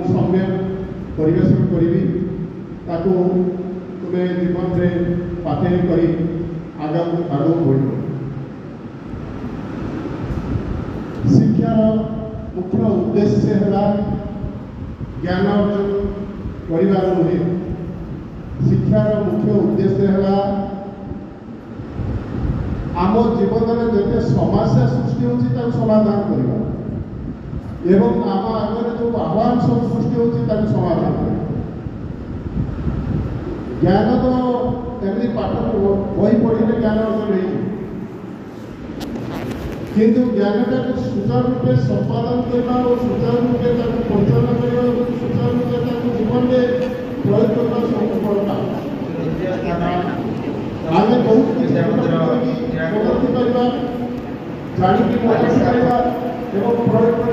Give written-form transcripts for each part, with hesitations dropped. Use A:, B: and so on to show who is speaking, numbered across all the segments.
A: सम्यक परिवेशन करी तुम्हें जीवन में पाथेय कर आगू बढ़। शिक्षार मुख्य उद्देश्य है ज्ञान अर्जन कर नुहे। शिक्षार मुख्य उद्देश्य है आम जीवन में जिते समस्या सृष्टि होती समाधान करवा एवं आम आगे जो आह्वान सब सृष्टि होती समाधान कर। ज्ञान तो एमती पाठ बही पढ़े ज्ञान अर्जन हो किंतु ज्ञानटा को सुचारू रूपे संपादन करना और सुचारू रूपे परिचालन करना और सुचारू रूपे जीवन में प्रयोग करना सब बड़ा आम बहुत किसी करवा जाणी करवा एवं प्रयोग कर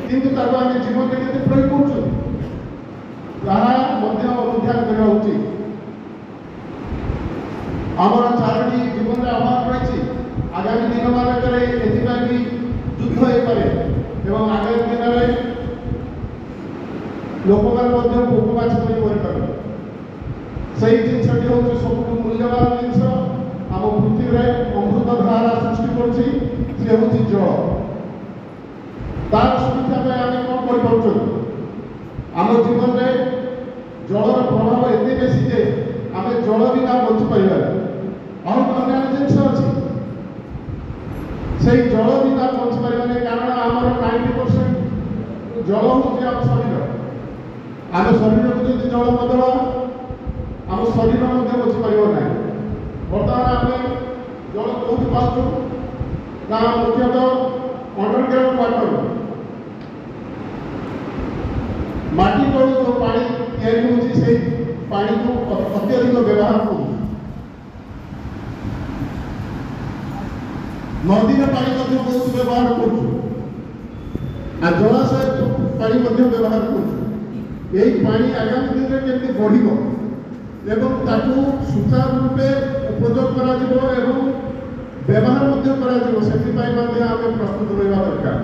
A: किंतु आम जीवन में केते प्रयोग अनुध्यान करवा उचित। आमर चारोटी जीवन में अभाव रही आगामी दिन मानक भी युद्ध हो पारे एवं आगामी दिन में लोक मैंने उपवास कर जिनटी हूँ सब मूल्यवान जिनस आम पृथ्वी में अमृत धारा सृष्टि कर जल तार सुरक्षा आम कौन कर आम जीवन में जलर प्रभाव एत बेसी जे आम जल बिना बची पार अन्य जिनस अच्छी से जल बिना बची पारे कारण आमर 90% जल हूँ आम शरीर आम शरीर को जो जल नदवा आम शरीर बची पार ना। बर्तमान आम जल कौट पाचु ना मुख्यतः अंडरग्राउंड वाटर माटी तलू जो पानी या पानी को अत्यधिक व्यवहार कर नदी में पानी बहुत व्यवहार कर जलाशय पानी व्यवहार कर पानी आगामी दिन में केमती बढ़ एवं सुचारू रूपे उपयोग कर व्यवहार आम प्रस्तुत रहा दरकार।